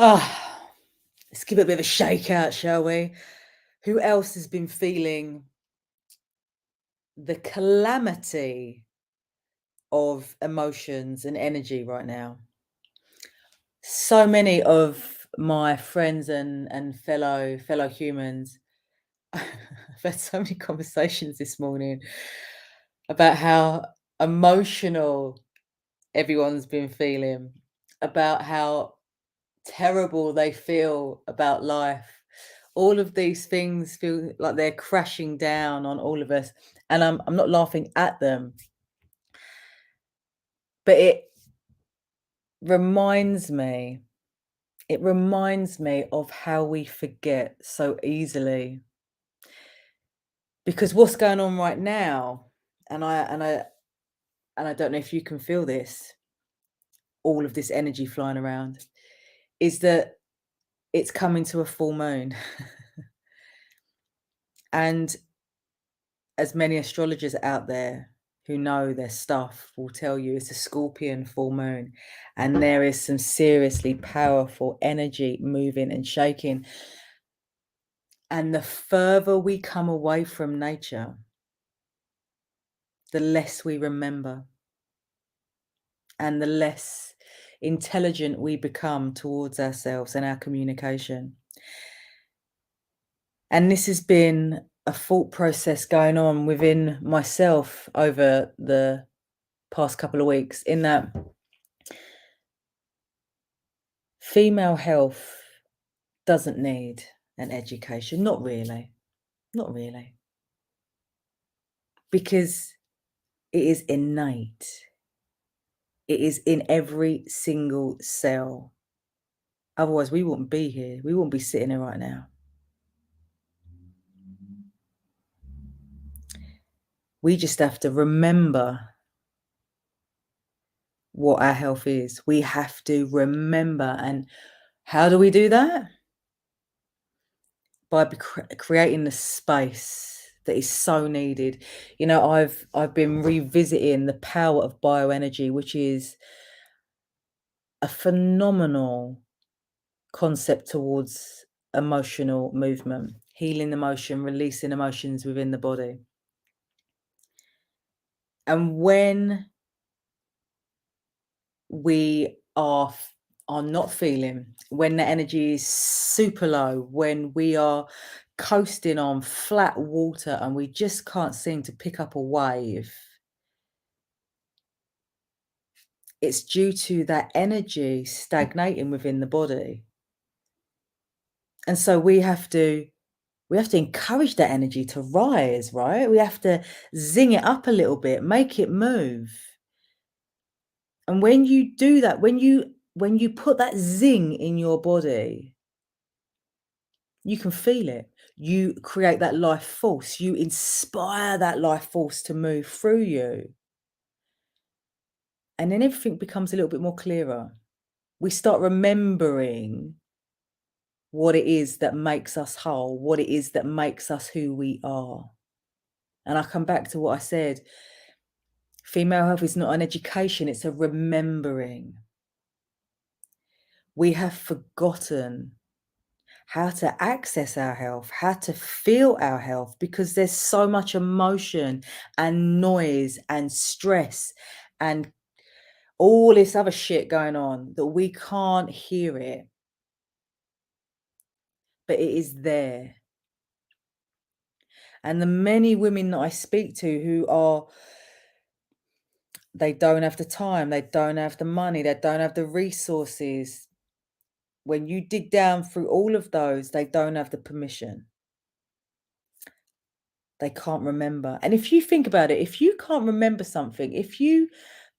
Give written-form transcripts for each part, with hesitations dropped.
Ah, let's give it a bit of a shake out, shall we? Who else has been feeling the calamity of emotions and energy right now? So many of my friends and fellow humans. I've had so many conversations this morning about how emotional everyone's been feeling, about how terrible they feel about life. All of these things feel like they're crashing down on all of us, and I'm not laughing at them, but reminds me it reminds me of how we forget so easily. Because what's going on right now, and I don't know if you can feel this, all of this energy flying around, is that it's coming to a full moon. And as many astrologers out there who know their stuff will tell you, it's a Scorpion full moon, and there is some seriously powerful energy moving and shaking. And the further we come away from nature, the less we remember and the less intelligent we become towards ourselves and our communication. And this has been a thought process going on within myself over the past couple of weeks, in that female health doesn't need an education. Not really. Not really. Because it is innate. It is in every single cell. Otherwise, we wouldn't be here. We wouldn't be sitting here right now. We just have to remember what our health is. We have to remember. And how do we do that? By creating the space that is so needed. You know, I've been revisiting the power of bioenergy, which is a phenomenal concept towards emotional movement, healing emotion, releasing emotions within the body. And when we are not feeling, when the energy is super low, when we are coasting on flat water and we just can't seem to pick up a wave, it's due to that energy stagnating within the body. And so we have to encourage that energy to rise, right? We have to zing it up a little bit, make it move. And when you do that, when you put that zing in your body, you can feel it. You create that life force. You inspire that life force to move through you. And then everything becomes a little bit more clearer. We start remembering what it is that makes us whole, what it is that makes us who we are. And I come back to what I said. Female health is not an education, it's a remembering. We have forgotten how to access our health, how to feel our health, because there's so much emotion and noise and stress and all this other shit going on that we can't hear it. But it is there. And the many women that I speak to who are, they don't have the time, they don't have the money, they don't have the resources. When you dig down through all of those, they don't have the permission. They can't remember. And if you think about it, if you can't remember something, if you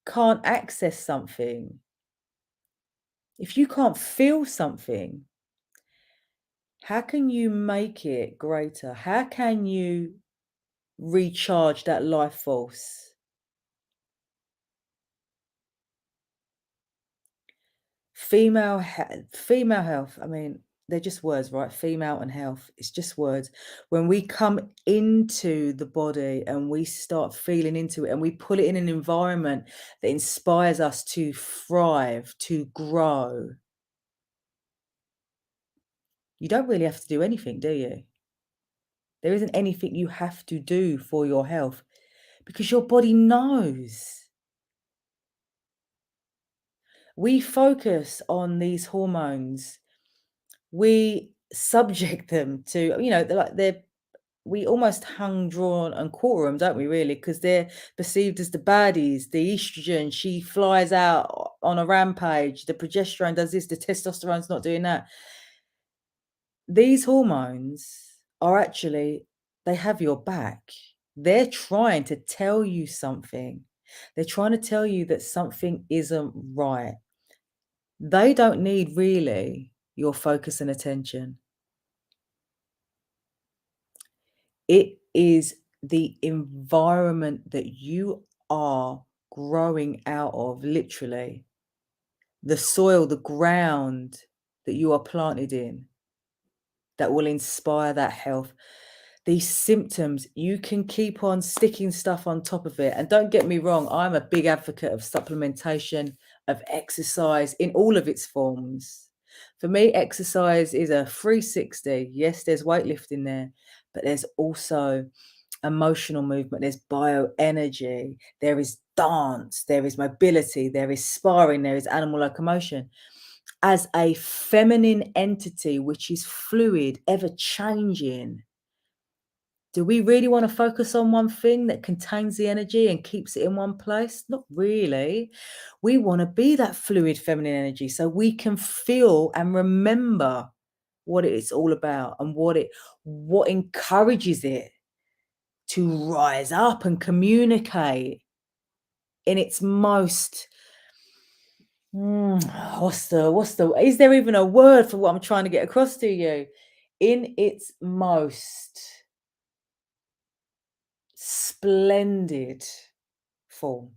can't access something, if you can't feel something, how can you make it greater? How can you recharge that life force? Female health, I mean, they're just words, right? Female and health, it's just words. When we come into the body and we start feeling into it and we put it in an environment that inspires us to thrive, to grow, You don't really have to do anything, do you? There isn't anything you have to do for your health because your body knows. We focus on these hormones. We subject them to, they're like we almost hung, drawn, and quarter them, don't we, really? Because they're perceived as the baddies. The estrogen, she flies out on a rampage. The progesterone does this, the testosterone's not doing that. These hormones are actually, they have your back. They're trying to tell you something. They're trying to tell you that something isn't right. They don't need really your focus and attention. It is the environment that you are growing out of, literally. The soil, the ground that you are planted in, that will inspire that health. These symptoms, you can keep on sticking stuff on top of it. And don't get me wrong, I'm a big advocate of supplementation, of exercise in all of its forms. For me, exercise is a 360. Yes, there's weightlifting there, but there's also emotional movement, there's bioenergy, there is dance, there is mobility, there is sparring, there is animal locomotion. As a feminine entity, which is fluid, ever changing, do we really want to focus on one thing that contains the energy and keeps it in one place? Not really. We want to be that fluid feminine energy so we can feel and remember what it's all about and what encourages it to rise up and communicate in its most is there even a word for what I'm trying to get across to you? In its most splendid form.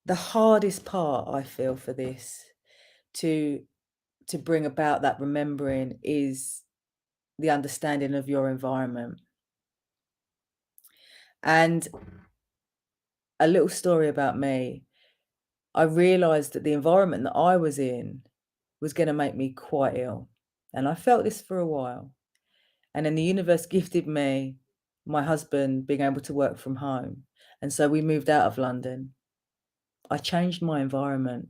The hardest part I feel for this to bring about that remembering is the understanding of your environment. And a little story about me. I realized that the environment that I was in was going to make me quite ill. And I felt this for a while. And then the universe gifted me my husband being able to work from home. And so we moved out of London. I changed my environment.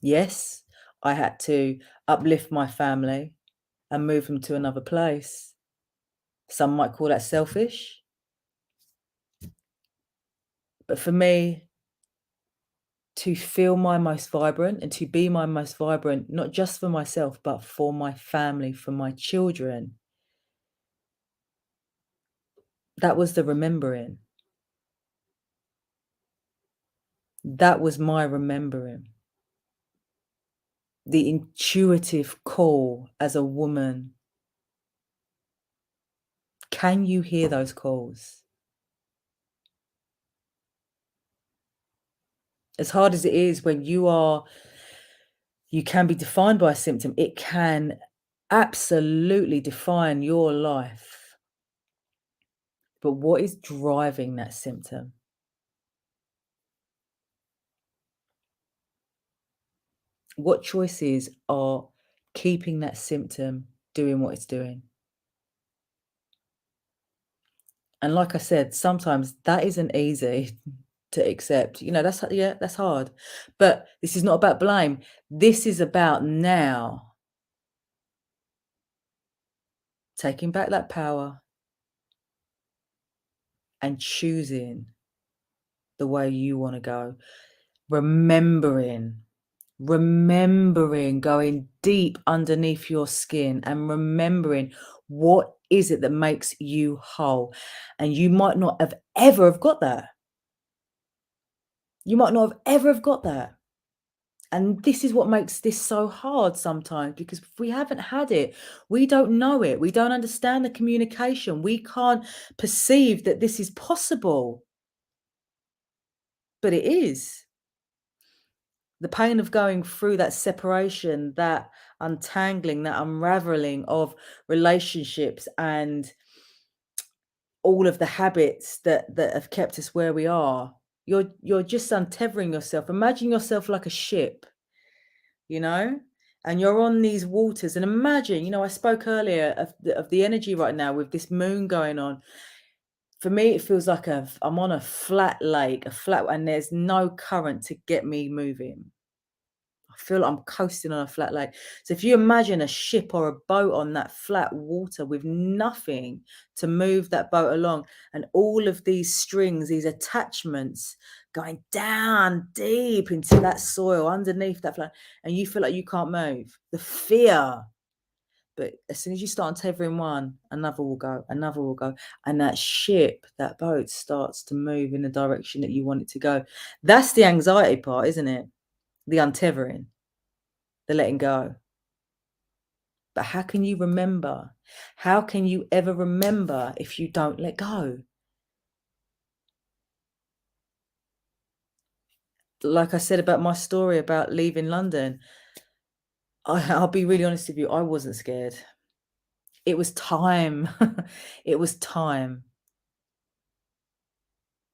Yes, I had to uplift my family and move them to another place. Some might call that selfish. But for me, to feel my most vibrant and to be my most vibrant, not just for myself, but for my family, for my children, that was the remembering. That was my remembering. The intuitive call as a woman. Can you hear those calls? As hard as it is when you can be defined by a symptom, it can absolutely define your life. But what is driving that symptom? What choices are keeping that symptom doing what it's doing? And like I said, sometimes that isn't easy to accept. That's hard. But this is not about blame. This is about now taking back that power and choosing the way you want to go. Remembering going deep underneath your skin and remembering what is it that makes you whole. And you might not have ever have got that. You might not have ever have got that. And this is what makes this so hard sometimes, because if we haven't had it, we don't know it. We don't understand the communication. We can't perceive that this is possible. But it is. The pain of going through that separation, that untangling, that unraveling of relationships and all of the habits that have kept us where we are. You're just untethering yourself. Imagine yourself like a ship you know, and you're on these waters. And imagine, you know, I spoke earlier of the energy right now with this moon going on. For me, it feels like I'm on a flat lake, and there's no current to get me moving. I feel like I'm coasting on a flat lake. So if you imagine a ship or a boat on that flat water with nothing to move that boat along, and all of these strings, these attachments going down deep into that soil underneath that flat, and you feel like you can't move. The fear. But as soon as you start untethering one, another will go, and that ship, that boat starts to move in the direction that you want it to go. That's the anxiety part, isn't it? The untethering, the letting go. But how can you remember? How can you ever remember if you don't let go? Like I said about my story about leaving London, I'll be really honest with you, I wasn't scared. It was time. It was time.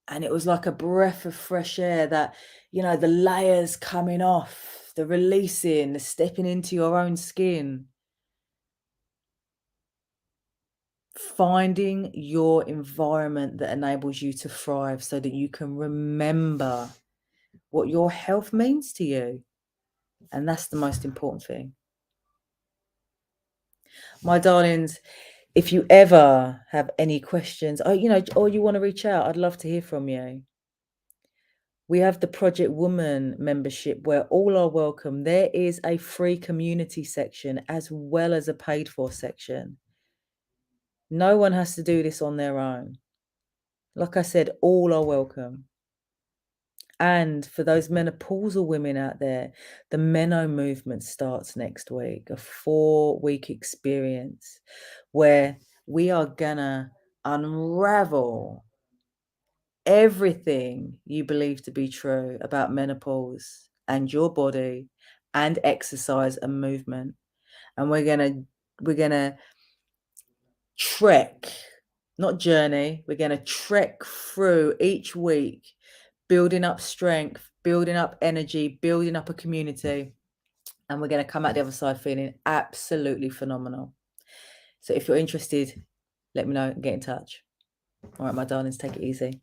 And it was like a breath of fresh air that, you know, the layers coming off, the releasing, the stepping into your own skin. Finding your environment that enables you to thrive so that you can remember what your health means to you. And that's the most important thing. My darlings, if you ever have any questions, or, you know, or you want to reach out, I'd love to hear from you. We have the Project Woman membership where all are welcome. There is a free community section as well as a paid for section. No one has to do this on their own. Like I said, all are welcome. And for those menopausal women out there, the Meno movement starts next week, a 4-week experience where we are gonna unravel everything you believe to be true about menopause and your body and exercise and movement. And we're gonna trek, not journey, we're gonna trek through each week, building up strength, building up energy, building up a community. And we're gonna come out the other side feeling absolutely phenomenal. So if you're interested, let me know and get in touch. All right, my darlings, take it easy.